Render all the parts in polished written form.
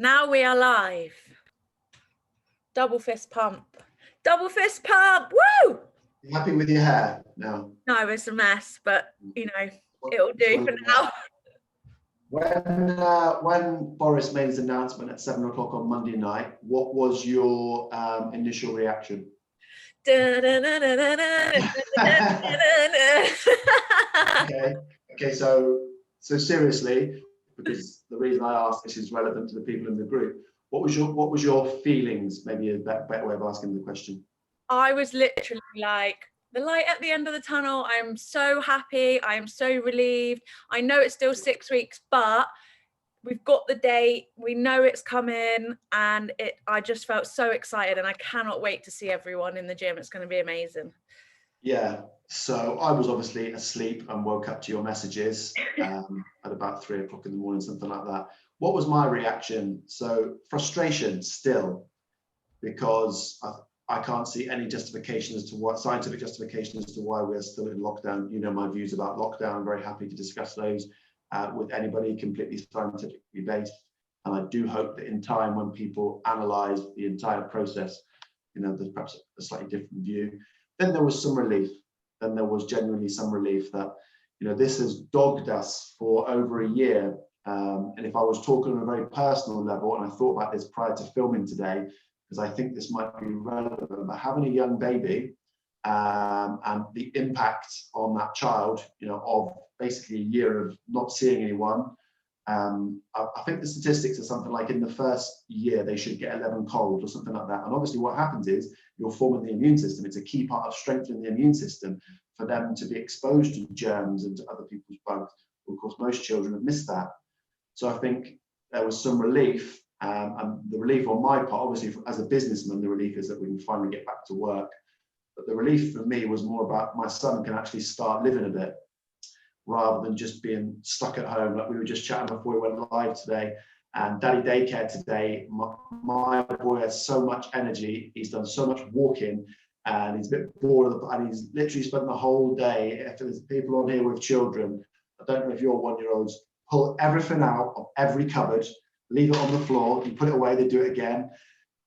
Now we are live. Double fist pump. Double fist pump. Woo! You happy with your hair now? No, it's a mess, but you know, it'll do for now. When Boris made his announcement at 7 o'clock on Monday night, what was your initial reaction? Okay. So seriously, because the reason I asked this is relevant to the people in the group. What was your feelings? Maybe a better way of asking the question. I was literally like, the light at the end of the tunnel. I'm so happy. I am so relieved. I know it's still 6 weeks, but we've got the date. We know it's coming, and I just felt so excited, and I cannot wait to see everyone in the gym. It's going to be amazing. Yeah. So I was obviously asleep and woke up to your messages at about 3 o'clock in the morning, something like that. What was my reaction? So frustration still, because I can't see any justification as to what scientific justification as to why we're still in lockdown. You know my views about lockdown. I'm very happy to discuss those with anybody, completely scientifically based. And I do hope that in time, when people analyse the entire process, you know, there's perhaps a slightly different view. Then there was some relief. Then there was genuinely some relief that, you know, this has dogged us for over a year. And if I was talking on a very personal level, and I thought about this prior to filming today, because I think this might be relevant, but having a young baby and the impact on that child, you know, of basically a year of not seeing anyone. I think the statistics are something like in the first year they should get 11 colds or something like that. And obviously what happens is you're forming the immune system. It's a key part of strengthening the immune system for them to be exposed to germs and to other people's bugs. Of course, most children have missed that. So I think there was some relief. And the relief on my part, obviously, as a businessman, the relief is that we can finally get back to work. But the relief for me was more about my son can actually start living a bit, rather than just being stuck at home. Like we were just chatting before we went live today. And Daddy Daycare today, my boy has so much energy. He's done so much walking, and he's a bit bored and he's literally spent the whole day. If there's people on here with children, I don't know if you're 1-year-olds, pull everything out of every cupboard, leave it on the floor, you put it away, they do it again.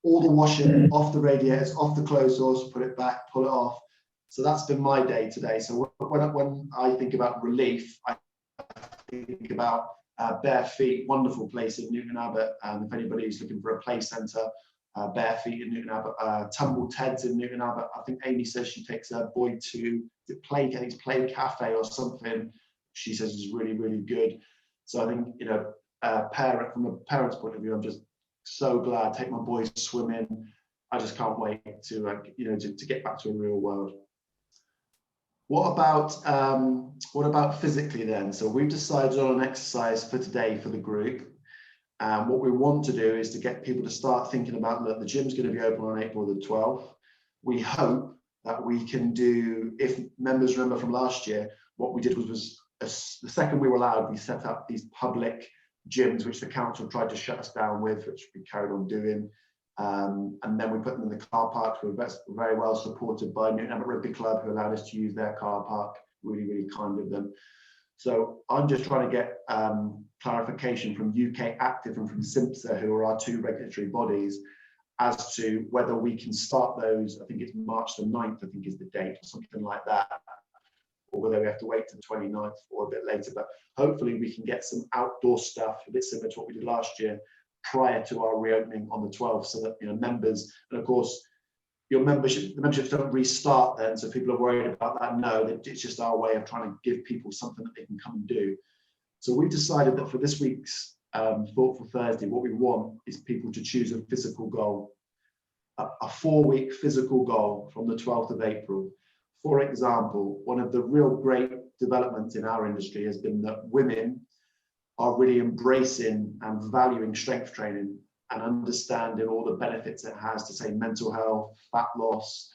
All the washing off the radiators, off the clothes horse, put it back, pull it off. So that's been my day today. So when I think about relief, I think about Bare Feet, wonderful place in Newton Abbot. If anybody's looking for a play centre, Bare Feet in Newton Abbot, Tumble Ted's in Newton Abbot. I think Amy says she takes her boy to the Play Cafe or something. She says is really, really good. So I think, you know, from a parent's point of view, I'm just so glad. Take my boys swimming. I just can't wait to to get back to a real world. What about physically then? So we've decided on an exercise for today for the group. What we want to do is to get people to start thinking about that the gym's going to be open on April the 12th. We hope that we can do, if members remember from last year, what we did was the second we were allowed, we set up these public gyms, which the council tried to shut us down with, which we carried on doing. And then we put them in the car parks. We were very well supported by Newton Abbot Rugby Club, who allowed us to use their car park. Really, really kind of them. So I'm just trying to get clarification from UK Active and from CIMSA, who are our two regulatory bodies, as to whether we can start those. I think it's March the 9th, I think is the date, or something like that, or whether we have to wait to the 29th or a bit later. But hopefully we can get some outdoor stuff, a bit similar to what we did last year, prior to our reopening on the 12th, so that, you know, members, and of course the memberships don't restart then, so people are worried about that. No, it's just our way of trying to give people something that they can come and do. So we've decided that for this week's Thoughtful Thursday, what we want is people to choose a physical goal, a 4-week physical goal from the 12th of April. For example, one of the real great developments in our industry has been that women are really embracing and valuing strength training and understanding all the benefits it has to, say, mental health, fat loss,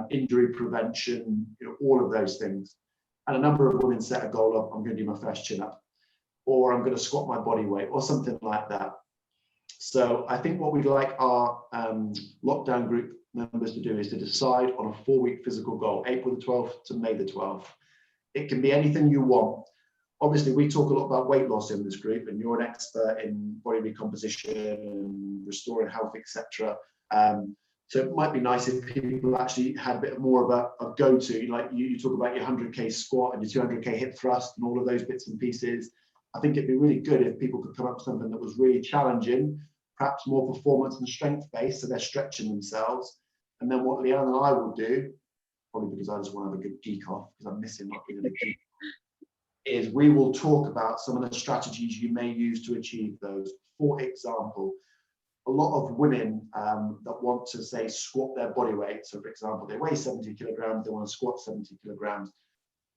injury prevention, you know, all of those things. And a number of women set a goal of, I'm going to do my first chin up, or I'm going to squat my body weight, or something like that. So I think what we'd like our lockdown group members to do is to decide on a 4-week physical goal, April the 12th to May the 12th. It can be anything you want. Obviously, we talk a lot about weight loss in this group, and you're an expert in body recomposition and restoring health, etc. So it might be nice if people actually had a bit more of a go-to, like you talk about your 100k squat and your 200k hip thrust and all of those bits and pieces. I think it'd be really good if people could come up with something that was really challenging, perhaps more performance and strength based, so they're stretching themselves. And then what Leanne and I will do, probably because I just want to have a good geek off, because I'm missing not being a geek, is we will talk about some of the strategies you may use to achieve those. For example, a lot of women that want to, say, squat their body weight. So, for example, they weigh 70 kilograms, they want to squat 70 kilograms.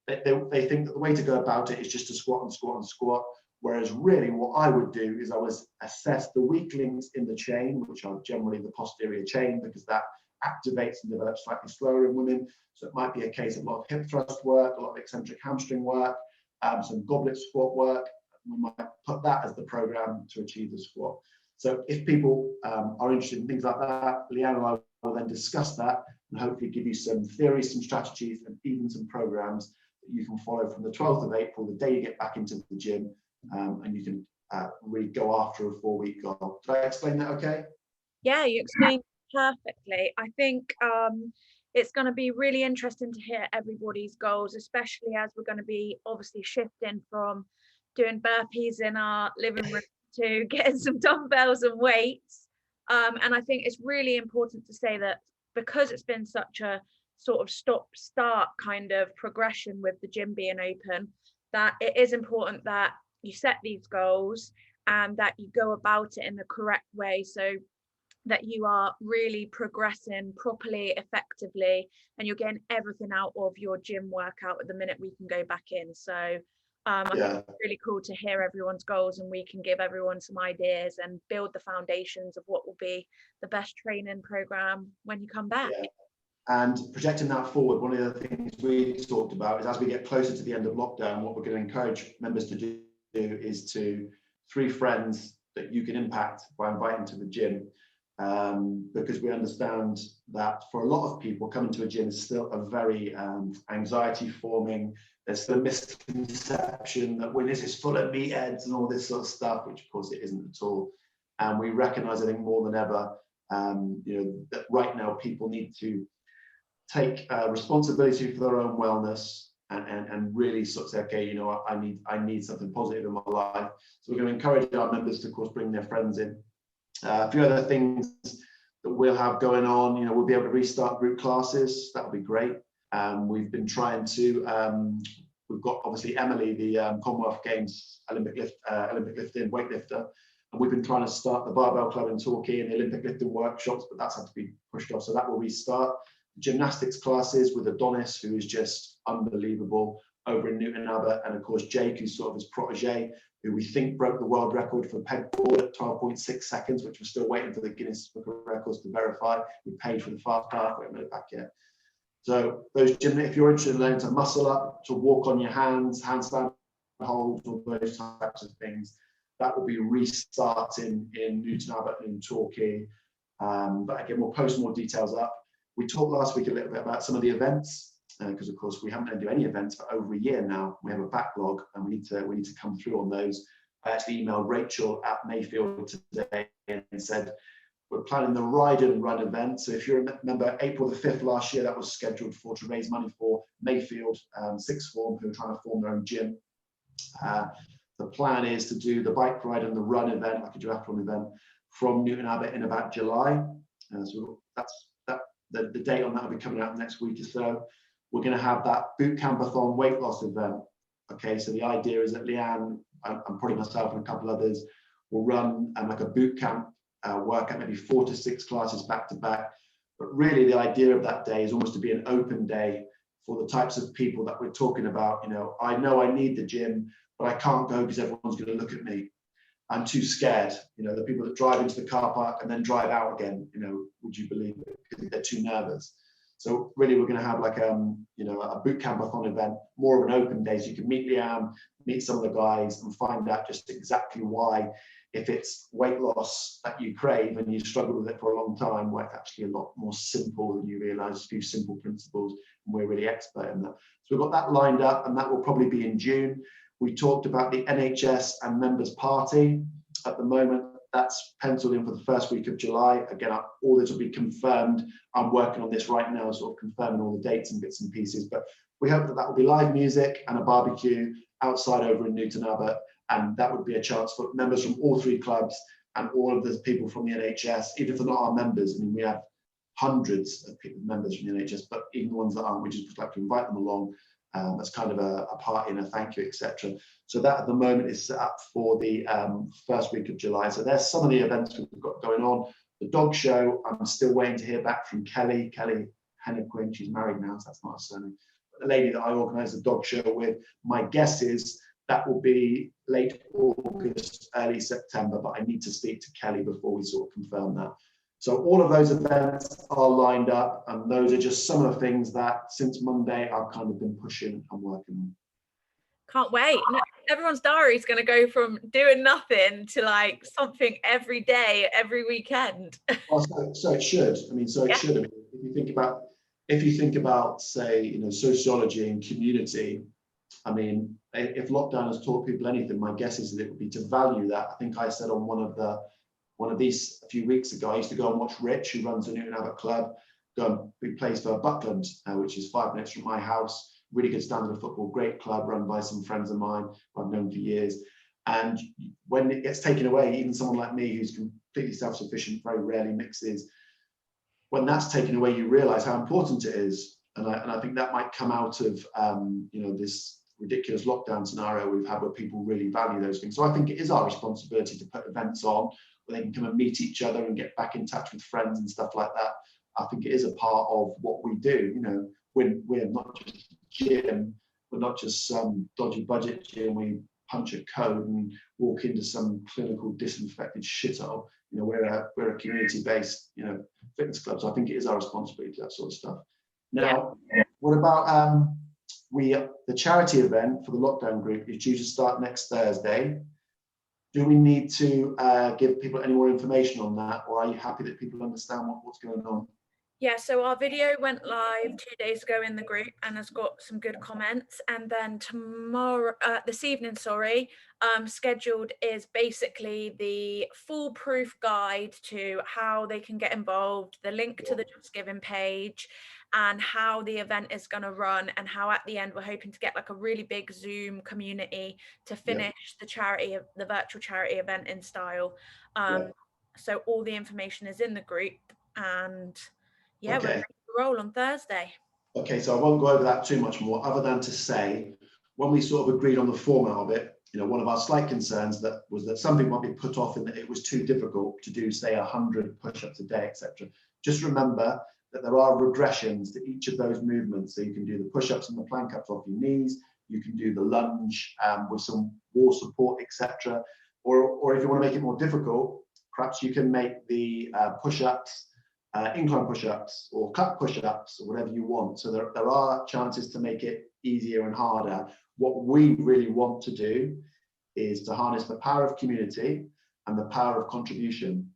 They think that the way to go about it is just to squat and squat and squat. Whereas really what I would do is I would assess the weak links in the chain, which are generally the posterior chain, because that activates and develops slightly slower in women. So it might be a case of a lot of hip thrust work, a lot of eccentric hamstring work, some goblet squat work. We might put that as the program to achieve the squat. So if people are interested in things like that, Leanne and I will then discuss that and hopefully give you some theories, some strategies, and even some programs that you can follow from the 12th of April, the day you get back into the gym, and you can really go after a 4-week goal. Did I explain that okay? Yeah, you explained perfectly. I think it's going to be really interesting to hear everybody's goals, especially as we're going to be obviously shifting from doing burpees in our living room to getting some dumbbells and weights. And I think it's really important to say that because it's been such a sort of stop-start kind of progression with the gym being open, that it is important that you set these goals and that you go about it in the correct way, so that you are really progressing properly, effectively, and you're getting everything out of your gym workout at the minute we can go back in. So I think it's really cool to hear everyone's goals, and we can give everyone some ideas and build the foundations of what will be the best training program when you come back. Yeah. And projecting that forward, one of the things we talked about is as we get closer to the end of lockdown, what we're going to encourage members to do is to 3 friends that you can impact by inviting to the gym. Because we understand that for a lot of people, coming to a gym is still a very anxiety forming. There's still a misconception that this is full of meatheads and all this sort of stuff, which of course it isn't at all. And we recognize, I think, more than ever, that right now people need to take responsibility for their own wellness and really sort of say, okay, I need something positive in my life. So we're going to encourage our members to, of course, bring their friends in. A few other things that we'll have going on, we'll be able to restart group classes. That would be great. We've been trying to, we've got obviously Emily, the Commonwealth Games Olympic lifting weightlifter, and we've been trying to start the Barbell Club in Torquay and the Olympic lifting workshops, but that's had to be pushed off. So that will restart. Gymnastics classes with Adonis, who is just unbelievable, over in Newton Abbot, and of course Jake, who's sort of his protege, who we think broke the world record for pegboard at 12.6 seconds, which we're still waiting for the Guinness Book of Records to verify. We paid for the fast path, we haven't made it back yet. So those if you're interested in learning to muscle up, to walk on your hands, handstand holds, all those types of things, that will be restarting in Newton Abbot and in Torquay. But again, we'll post more details up. We talked last week a little bit about some of the events, because of course we haven't been doing any events for over a year now. We have a backlog, and we need to come through on those. I actually emailed Rachel at Mayfield today and said we're planning the Ride and Run event. So if you remember, April the 5th last year, that was scheduled to raise money for Mayfield sixth form who are trying to form their own gym. The plan is to do the bike ride and the run event, like a duathlon event, from Newton Abbot in about July. So that's the date on that will be coming out next week or so. We're going to have that boot campathon weight loss event. Okay, so the idea is that Leanne and probably myself and a couple others will run like a boot camp workout, maybe 4 to 6 classes back to back. But really the idea of that day is almost to be an open day for the types of people that we're talking about. I know I need the gym, but I can't go because everyone's going to look at me. I'm too scared. The people that drive into the car park and then drive out again, would you believe it? Because they're too nervous. So really we're going to have like a boot campathon event, more of an open day, so you can meet Leanne, meet some of the guys and find out just exactly why, if it's weight loss that you crave and you struggled with it for a long time, well, it's actually a lot more simple than you realize, a few simple principles, and we're really expert in that. So we've got that lined up, and that will probably be in June. We talked about the NHS and members party. At the moment, that's penciled in for the first week of July. Again, all this will be confirmed. I'm working on this right now, sort of confirming all the dates and bits and pieces. But we hope that that will be live music and a barbecue outside over in Newton Abbot. And that would be a chance for members from all 3 clubs and all of the people from the NHS, even if they're not our members. I mean, we have hundreds of people, members from the NHS, but even the ones that aren't, we just would like to invite them along as kind of a party and a thank you, etc. So that at the moment is set up for the first week of July. So there's some of the events we've got going on. The dog show, I'm still waiting to hear back from Kelly Hennequin. She's married now, so that's not her surname. But the lady that I organised the dog show with, my guess is that will be late August, early September, but I need to speak to Kelly before we sort of confirm that. So all of those events are lined up, and those are just some of the things that since Monday I've kind of been pushing and working on. Can't wait. Everyone's diary is going to go from doing nothing to like something every day, every weekend. Well, so it should. I mean, so it should. I mean, if you think about, say, you know, sociology and community. I mean, if lockdown has taught people anything, my guess is that it would be to value that. I think I said on one of these a few weeks ago, I used to go and watch Rich, who runs the Newton Abbot Club, go and plays for Buckland, which is 5 minutes from my house. Really good standard of football, great club run by some friends of mine who I've known for years. And when it gets taken away, even someone like me who's completely self-sufficient, very rarely mixes, when that's taken away, you realise how important it is. And I think that might come out of you know, this ridiculous lockdown scenario we've had where people really value those things. So I think it is our responsibility to put events on where they can come and meet each other and get back in touch with friends and stuff like that. I think it is a part of what we do. You know, we're not just gym, we're not just some dodgy budget gym. We punch a code and walk into some clinical disinfected shithole. You know, we're a community-based, you know, fitness club. So I think it is our responsibility to that sort of stuff. Now, what about the charity event for the lockdown group is due to start next Thursday. Do we need to give people any more information on that, or are you happy that people understand what's going on? Yeah, so our video went live 2 days ago in the group and has got some good comments. And then this evening, scheduled is basically the foolproof guide to how they can get involved, the link to the Just Giving page, and how the event is going to run, and how at the end we're hoping to get like a really big Zoom community to finish the virtual charity event in style. So all the information is in the group, and we're ready to roll on Thursday. Okay, so I won't go over that too much more, other than to say, when we sort of agreed on the format of it, you know, one of our slight concerns was that something might be put off in that it was too difficult to do, say, 100 push-ups a day, etc. Just remember that there are regressions to each of those movements. So you can do the push-ups and the plank-ups off your knees, you can do the lunge with some wall support, etc. Or if you want to make it more difficult, perhaps you can make the push-ups incline push-ups or cut push-ups or whatever you want. So there are chances to make it easier and harder. What we really want to do is to harness the power of community and the power of contribution,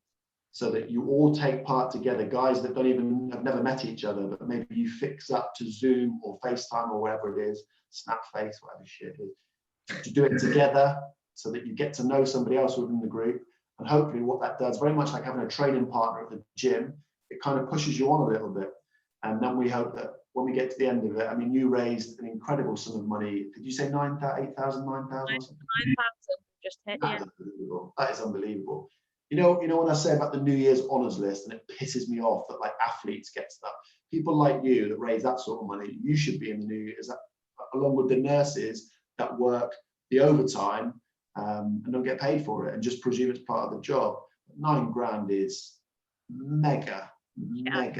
so that you all take part together, guys that have never met each other, but maybe you fix up to Zoom or FaceTime or whatever it is, Snapface, whatever shit it is, to do it together so that you get to know somebody else within the group. And hopefully what that does, very much like having a training partner at the gym, it kind of pushes you on a little bit. And then we hope that when we get to the end of it, I mean, you raised an incredible sum of money. Did you say 9,000, 8,000, 9,000 or something? 9,000 just hit, yeah. That is unbelievable. You know what I say about the New Year's honours list, and it pisses me off that like athletes get stuff. People like you that raise that sort of money, you should be in the New Year's, along with the nurses that work the overtime and don't get paid for it and just presume it's part of the job. 9 grand is mega. I'm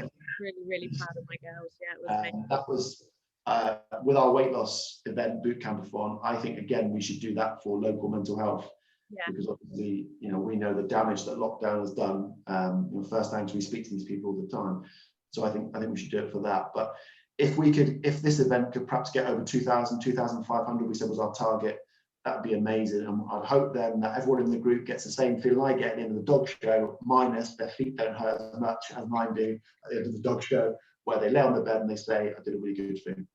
really proud of my girls. Yeah, it was that was with our weight loss event, bootcamp-a-thon. I think again we should do that for local mental health, because obviously, you know, we know the damage that lockdown has done. You know, first times we speak to these people all the time, so I think we should do it for that. But if this event could perhaps get over 2,000, 2,500, we said was our target, that would be amazing. And I'd hope then that everyone in the group gets the same feeling I get at the end of the dog show, minus their feet don't hurt as much as mine do at the end of the dog show, where they lay on the bed and they say, I did a really good thing.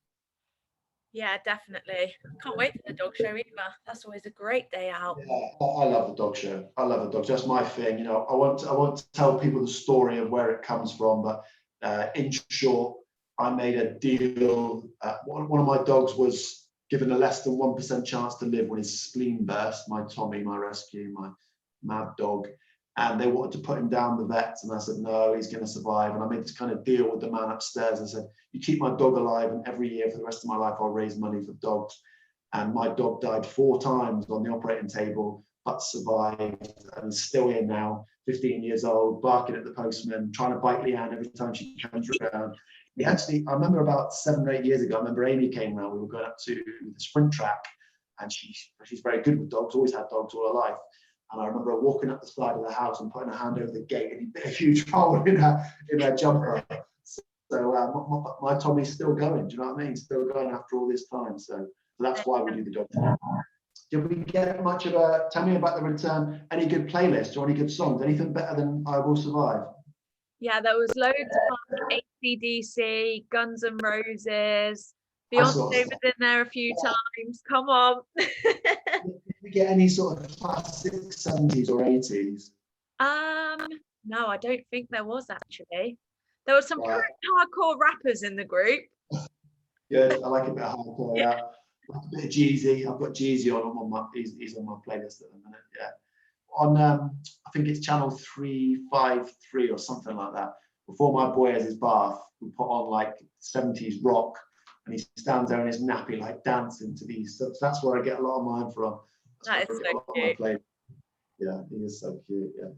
Yeah, definitely. Can't wait for the dog show either. That's always a great day out. Yeah, I love the dog show. I love the dog show. That's my thing. You know, I won't tell people the story of where it comes from, but in short, I made a deal. One of my dogs was given a less than 1% chance to live when his spleen burst. My Tommy, my rescue, my mad dog, and they wanted to put him down the vets, and I said no, he's going to survive. And I made this kind of deal with the man upstairs. I said, you keep my dog alive, and every year for the rest of my life, I'll raise money for dogs. And my dog died 4 times on the operating table, but survived and is still here now, 15 years old, barking at the postman, trying to bite Leanne every time she comes around. He actually, I remember about 7 or 8 years ago, I remember Amy came around, we were going up to the sprint track, and she's very good with dogs, always had dogs all her life. And I remember her walking up the side of the house and putting her hand over the gate, and he bit a huge hole in her jumper. So my Tommy's still going, do you know what I mean? Still going after all this time. So that's why we do the dog show. Did we get much of a, tell me about the return, any good playlists or any good songs, anything better than I Will Survive? Yeah, there was loads of AC/DC, Guns N' Roses, I saw Beyonce stuff. was in there a few times. Come on. Did we get any sort of classic 70s or 80s? No, I don't think there was actually. There were some Right. pretty hardcore rappers in the group. Good, I like a bit of hardcore, yeah. Like a bit of Jeezy. I've got Jeezy on my, he's on my playlist at the minute, yeah. On, I think it's channel 353 or something like that. Before my boy has his bath, we put on like 70s rock, and he stands there in his nappy, like dancing to these. So that's where I get a lot of mine from. That is so cute. Yeah, he is so cute, yeah.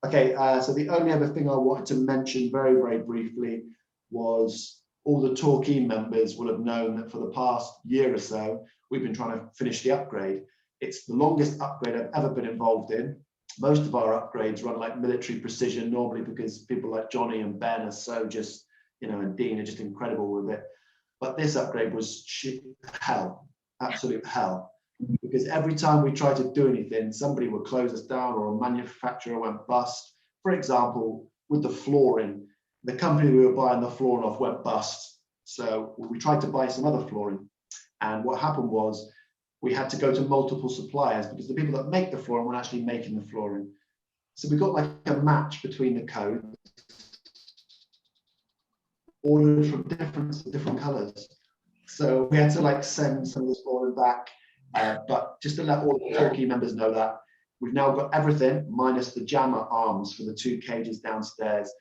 Okay, so the only other thing I wanted to mention very, very briefly was all the Torquay members will have known that for the past year or so, we've been trying to finish the upgrade. It's the longest upgrade I've ever been involved in. Most of our upgrades run like military precision normally because people like Johnny and Ben are so just, you know, and Dean are just incredible with it. But this upgrade was hell, absolute hell. Because every time we tried to do anything, somebody would close us down or a manufacturer went bust. For example, with the flooring, the company we were buying the flooring off went bust. So we tried to buy some other flooring. And what happened was we had to go to multiple suppliers because the people that make the flooring were actually making the flooring. So we got like a match between the codes, ordered from different colors. So we had to like send some of the flooring back. But just to let all the Torquay members know that we've now got everything minus the jammer arms for the 2 cages downstairs.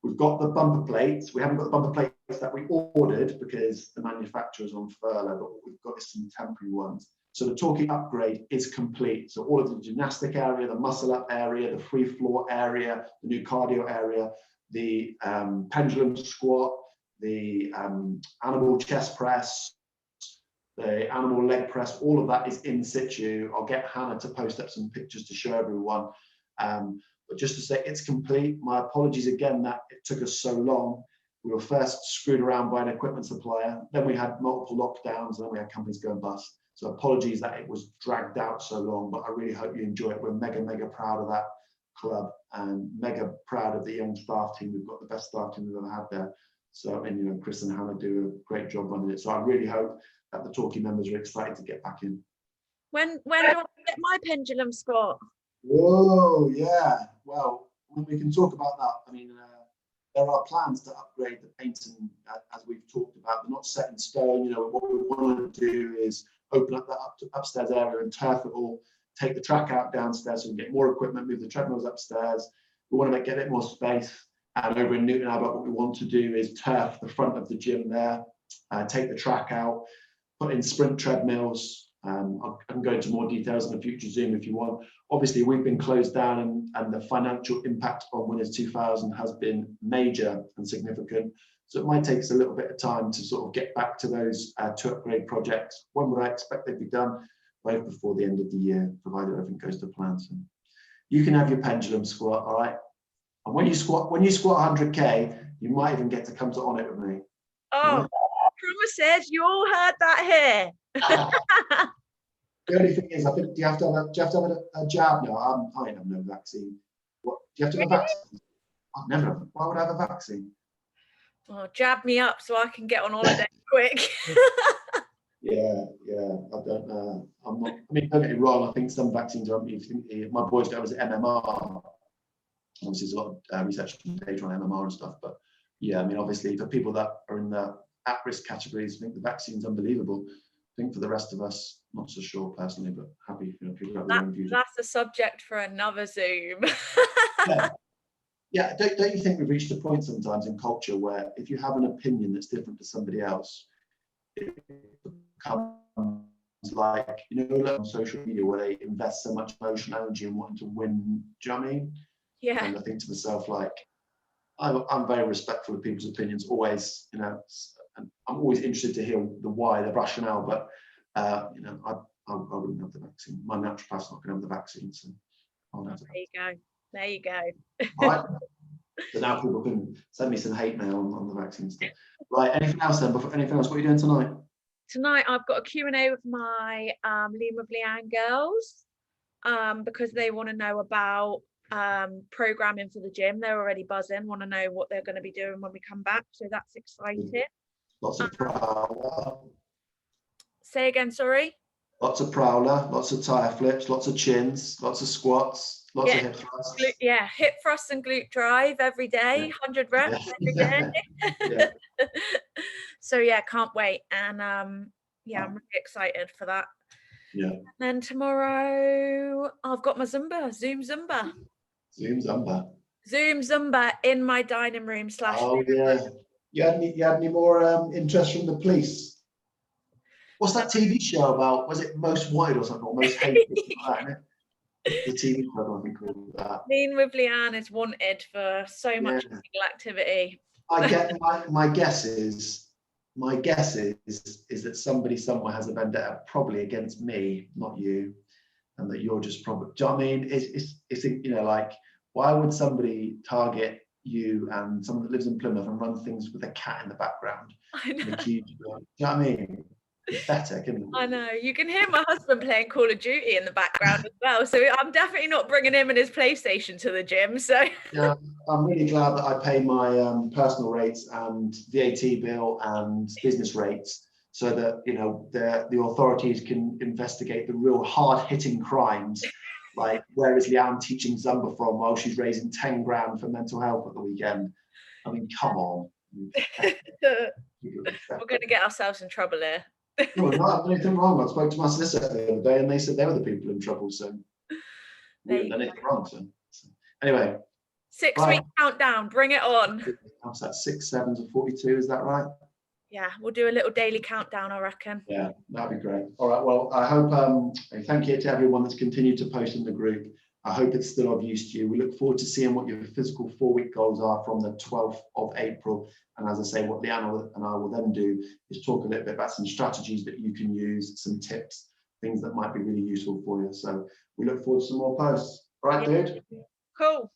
We've got the bumper plates. We haven't got the bumper plates that we ordered because the manufacturer's on furlough, but we've got some temporary ones. So the Torquay upgrade is complete. So all of the gymnastic area, the muscle up area, the free floor area, the new cardio area, the pendulum squat, the animal chest press, the animal leg press, all of that is in situ. I'll get Hannah to post up some pictures to show everyone. But just to say it's complete. My apologies again that it took us so long. We were first screwed around by an equipment supplier, then we had multiple lockdowns, and then we had companies going bust. So apologies that it was dragged out so long, but I really hope you enjoy it. We're mega, mega proud of that club and mega proud of the young staff team. We've got the best staff team we've ever had there. So, and you know, Chris and Hannah do a great job running it. So I really hope that the Torquay members are excited to get back in. When do I get my pendulum squat? Whoa, yeah. Well, we can talk about that. I mean, there are plans to upgrade the painting, as we've talked about. They're not set in stone. You know, what we want to do is open up that upstairs area and turf it all, take the track out downstairs so we can get more equipment, move the treadmills upstairs. We want to get a bit more space. And over in Newton Abbot, what we want to do is turf the front of the gym there, take the track out, put in sprint treadmills. I can go into more details in a future Zoom if you want. Obviously, we've been closed down and the financial impact on Winners 2000 has been major and significant. So it might take us a little bit of time to sort of get back to those 2 upgrade projects. When would I expect they'd be done? Both before the end of the year, provided everything goes to plan. So you can have your pendulum squat, all right? And when you squat 100K, you might even get to come to On It with me. Oh, promises, you all heard that here. The only thing is, I think, do you have to have a jab now? I ain't have no vaccine. What, do you have to have a vaccine? I've never have. Why would I have a vaccine? Well, jab me up so I can get on holiday quick. Yeah, I don't know. I'm not. I mean, don't get me wrong. I think some vaccines are. My boys go as MMR. Obviously, there's a lot of research and data on MMR and stuff. But yeah, I mean, obviously, for people that are in the at-risk categories, I think the vaccine's unbelievable. I think for the rest of us, not so sure personally, but happy. People have their own views. That's a subject for another Zoom. Yeah. Don't you think we've reached a point sometimes in culture where if you have an opinion that's different to somebody else, it becomes like, like on social media where they invest so much emotional energy in wanting to win. Do you know what I mean? Yeah. And I think to myself, like, I'm very respectful of people's opinions, always, and I'm always interested to hear the why, the rationale, but I wouldn't have the vaccine. My naturopath's not going to have the vaccine, so I'll have it. There you go. All right. So now people can send me some hate mail on the vaccine stuff. Right. Anything else then? Anything else? What are you doing tonight? Tonight I've got a Q&A with my Lean with Leanne girls because they want to know about programming for the gym. They're already buzzing, want to know what they're going to be doing when we come back. So that's exciting. Lots of prowler. Say again, sorry. Lots of prowler, lots of tire flips, lots of chins, lots of squats, lots of hip thrusts. Hip thrusts and glute drive every day, 100 reps every day. So yeah, can't wait. And I'm really excited for that. Yeah. And then tomorrow I've got my Zumba, Zoom Zumba. Zoom Zumba in my dining room / Oh yeah. You had any more interest from the police? What's that TV show about? Was it Most Wanted or something? Or Most Hated? The TV program, I think, called that. Lean with Leanne is wanted for so much physical activity. I get my guess is that somebody somewhere has a vendetta, probably against me, not you, and that you're just probably. Do you know what I mean? It's like, why would somebody target you and someone that lives in Plymouth and run things with a cat in the background? I know. Do you know what I mean? Pathetic, isn't it? I know. You can hear my husband playing Call of Duty in the background as well. So I'm definitely not bringing him and his PlayStation to the gym. So yeah, I'm really glad that I pay my personal rates and VAT bill and business rates, so that the authorities can investigate the real hard-hitting crimes, like where is Leanne teaching Zumba from while she's raising 10 grand for mental health at the weekend. I mean, come on. We're going to get ourselves in trouble here. No, I'm not doing anything wrong. I spoke to my solicitor the other day and they said they were the people in trouble, so we haven't done anything wrong. So anyway. 6 week countdown, bring it on. What's that, 6 7s of 42, is that right? Yeah, we'll do a little daily countdown, I reckon. Yeah, that'd be great. All right, well, I hope, thank you to everyone that's continued to post in the group. I hope it's still of use to you. We look forward to seeing what your physical 4-week goals are from the 12th of April. And as I say, what Leanne and I will then do is talk a little bit about some strategies that you can use, some tips, things that might be really useful for you. So we look forward to some more posts. All right, dude? Cool.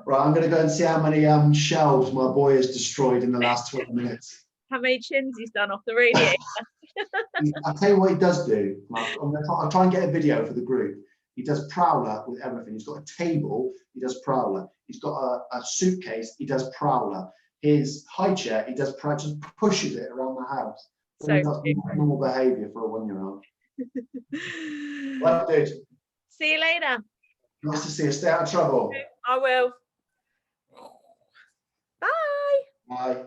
Right, I'm going to go and see how many shelves my boy has destroyed in the last 12 minutes. How many chins he's done off the radiator. I'll tell you what he does do. I'll try and get a video for the group. He does prowler with everything. He's got a table, he does prowler. He's got a suitcase, he does prowler. His high chair, he does prowler, just pushes it around the house. So that's normal behaviour for a 1-year-old. Right, dude. See you later. Nice to see you. Stay out of trouble. I will. Bye. Bye.